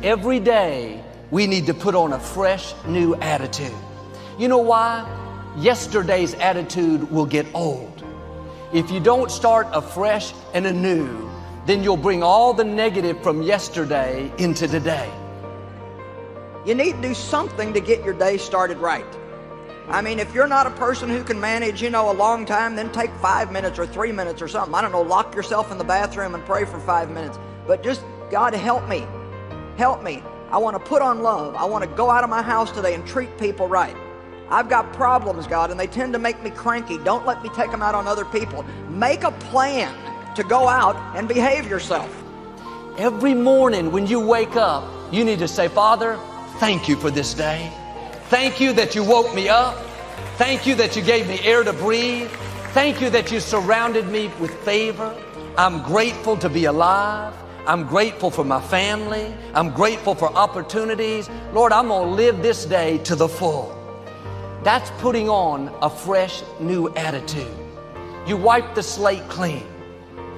Every day, we need to put on a fresh, new attitude. You know why? Yesterday's attitude will get old. If you don't start afresh and anew, then you'll bring all the negative from yesterday into today. You need to do something to get your day started right. I mean, if you're not a person who can manage, a long time, then take 5 minutes or 3 minutes or something. I don't know, lock yourself in the bathroom and pray for 5 minutes. But just, God, help me. Help me. I want to put on love. I want to go out of my house today and treat people right. I've got problems, God, and they tend to make me cranky. Don't let me take them out on other people. Make a plan to go out and behave yourself. Every morning when you wake up, you need to say, Father, thank you for this day. Thank you that you woke me up. Thank you that you gave me air to breathe. Thank you that you surrounded me with favor. I'm grateful to be alive. I'm grateful for my family. I'm grateful for opportunities. Lord, I'm going to live this day to the full. That's putting on a fresh, new attitude. You wipe the slate clean.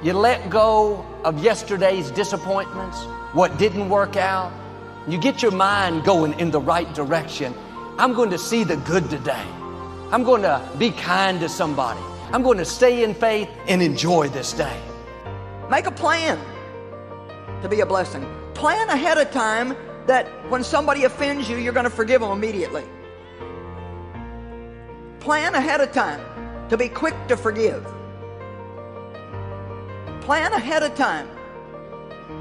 You let go of yesterday's disappointments, what didn't work out. You get your mind going in the right direction. I'm going to see the good today. I'm going to be kind to somebody. I'm going to stay in faith and enjoy this day. Make a plan to be a blessing. Plan ahead of time that when somebody offends you, you're going to forgive them immediately. Plan ahead of time to be quick to forgive. Plan ahead of time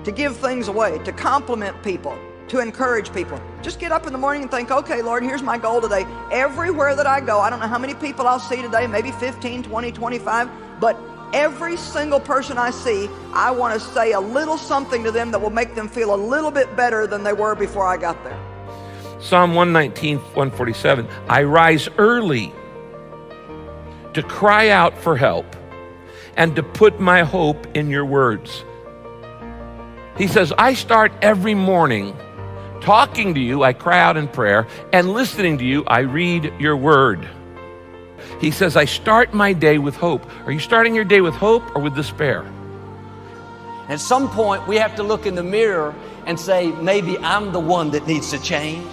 to give things away, to compliment people, to encourage people. Just get up in the morning and think, okay, Lord, here's my goal today. Everywhere that I go, I don't know how many people I'll see today, maybe 15, 20, 25, but every single person I see, I want to say a little something to them that will make them feel a little bit better than they were before I got there. Psalm 119, 147, I rise early to cry out for help and to put my hope in your words. He says, I start every morning talking to you, I cry out in prayer, and listening to you, I read your word. He says, I start my day with hope. Are you starting your day with hope or with despair? At some point, we have to look in the mirror and say, maybe I'm the one that needs to change.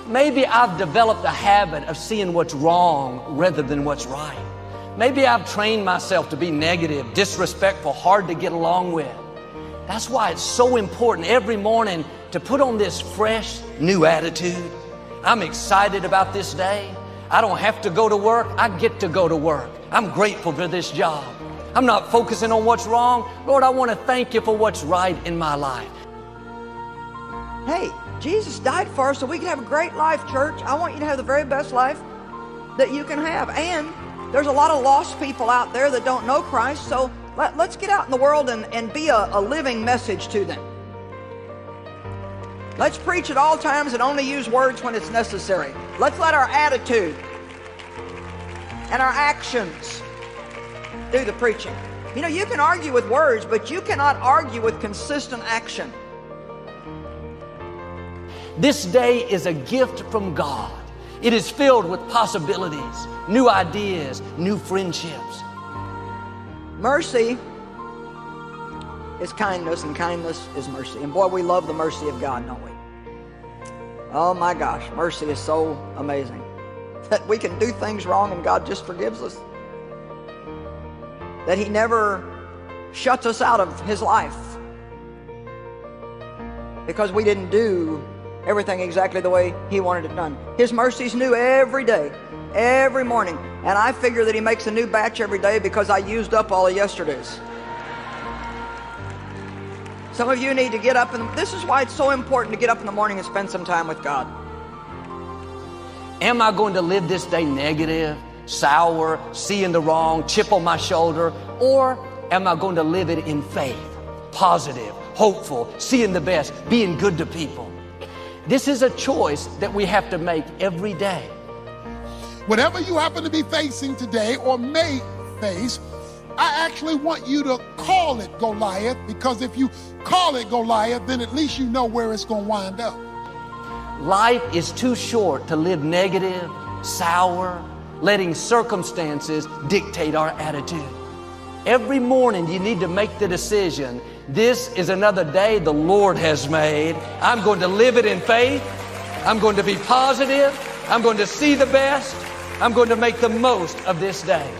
Maybe I've developed a habit of seeing what's wrong rather than what's right. Maybe I've trained myself to be negative, disrespectful, hard to get along with. That's why it's so important every morning to put on this fresh, new attitude. I'm excited about this day. I don't have to go to work. I get to go to work. I'm grateful for this job. I'm not focusing on what's wrong. Lord, I want to thank you for what's right in my life. Hey, Jesus died for us so we can have a great life, church. I want you to have the very best life that you can have. And there's a lot of lost people out there that don't know Christ, so let's get out in the world and be a living message to them. Let's preach at all times and only use words when it's necessary. Let's let our attitude and our actions do the preaching. You can argue with words, but you cannot argue with consistent action. This day is a gift from God. It is filled with possibilities, new ideas, new friendships. Mercy is kindness, and kindness is mercy. And boy, we love the mercy of God, don't we? Oh my gosh, mercy is so amazing. That we can do things wrong and God just forgives us. That He never shuts us out of His life because we didn't do everything exactly the way He wanted it done. His mercy's new every day, every morning. And I figure that He makes a new batch every day because I used up all of yesterday's. Some of you need to get up, and this is why it's so important to get up in the morning and spend some time with God. Am I going to live this day negative, sour, seeing the wrong, chip on my shoulder? Or am I going to live it in faith, positive, hopeful, seeing the best, being good to people? This is a choice that we have to make every day. Whatever you happen to be facing today or may face, I actually want you to call it Goliath, because if you call it Goliath, then at least you know where it's going to wind up. Life is too short to live negative, sour, letting circumstances dictate our attitude. Every morning you need to make the decision This is another day the Lord has made. I'm going to live it in faith. I'm going to be positive. I'm going to see the best. I'm going to make the most of this day.